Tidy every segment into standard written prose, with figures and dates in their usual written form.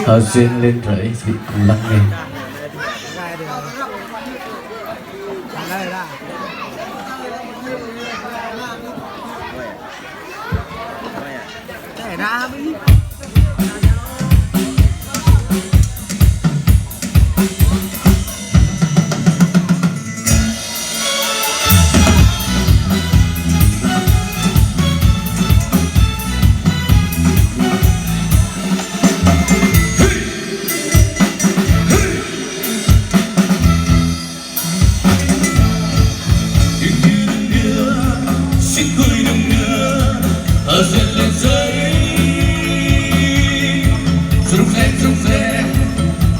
Thợ xuyên lên rẫy vị lắng nghe.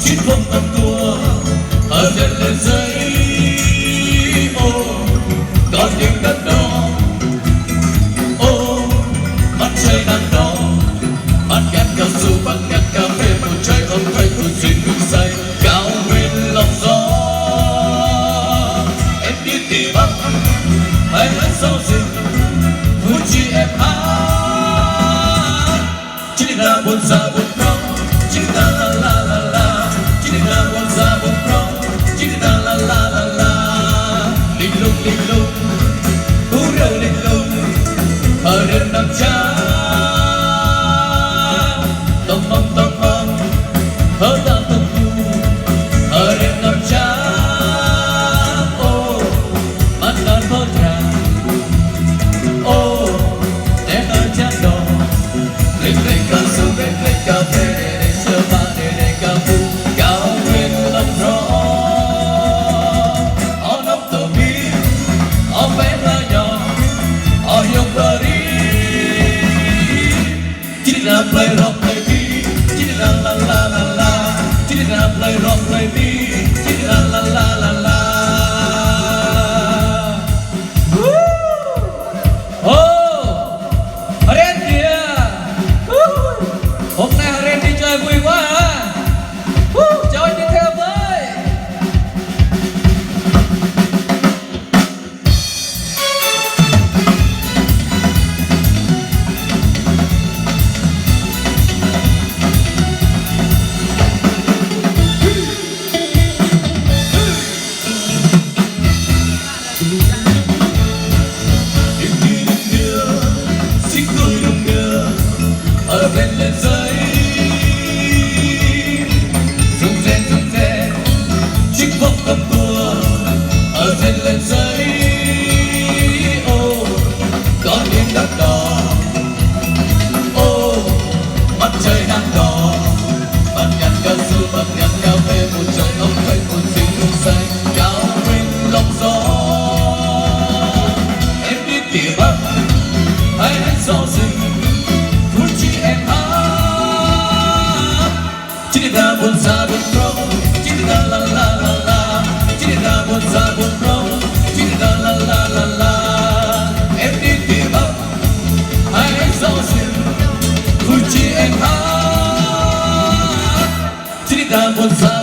Chiếc không tầm tua ở dệt lên giấy ô có những đất đỏ ô mắt trời nắng đỏ mắt ghét cao su mắt ghét cà phê một trái ấm quay cuốn duyên ngừng say cao nguyên lòng gió em đi tìm bắc hay hát sau rừng vui chi em hát chỉ là buồn xa buồn khóc chỉ là la la la la chỉ là buồn xa buồn khóc chỉ là la la la la linh lung hú rêu linh lung ở đêm nắng trắng tông mong hớt ta tông thu ở đêm nắng trắng ô mắt non thốt ràng ô đêm ở trắng đỏ linh linh cao su linh linh cà phê để sơ ba để cà phê cao nguyên lòng gió ở nóc tờ mi ở bé thơ nhỏ ở yêu cơ đi chỉ là play rock play đi chỉ là la la la la chỉ là play rock play đi chỉ là la la la la Haren kìa hôm nay Haren đi chơi vui quá hả? Chơi tiếp theo với ở bên lên giấy rung rén chiếc vòng cầm tua ở bên lên giấy ô có những đất đỏ ô mắt trời nắng đỏ bạn nhặt cao su bạn nhặt cà phê một trời ấm quay một xinh hương say cao nguyên lòng gió em đi tìm bắc hay hát gió rừng chỉ em hát chỉ là buồn xa buồn khóc chỉ là la la la la chỉ là buồn xa buồn khóc chỉ là la la la la em đi tìm bắc hay anh gió rừng vui chỉ em hát chỉ là buồn xa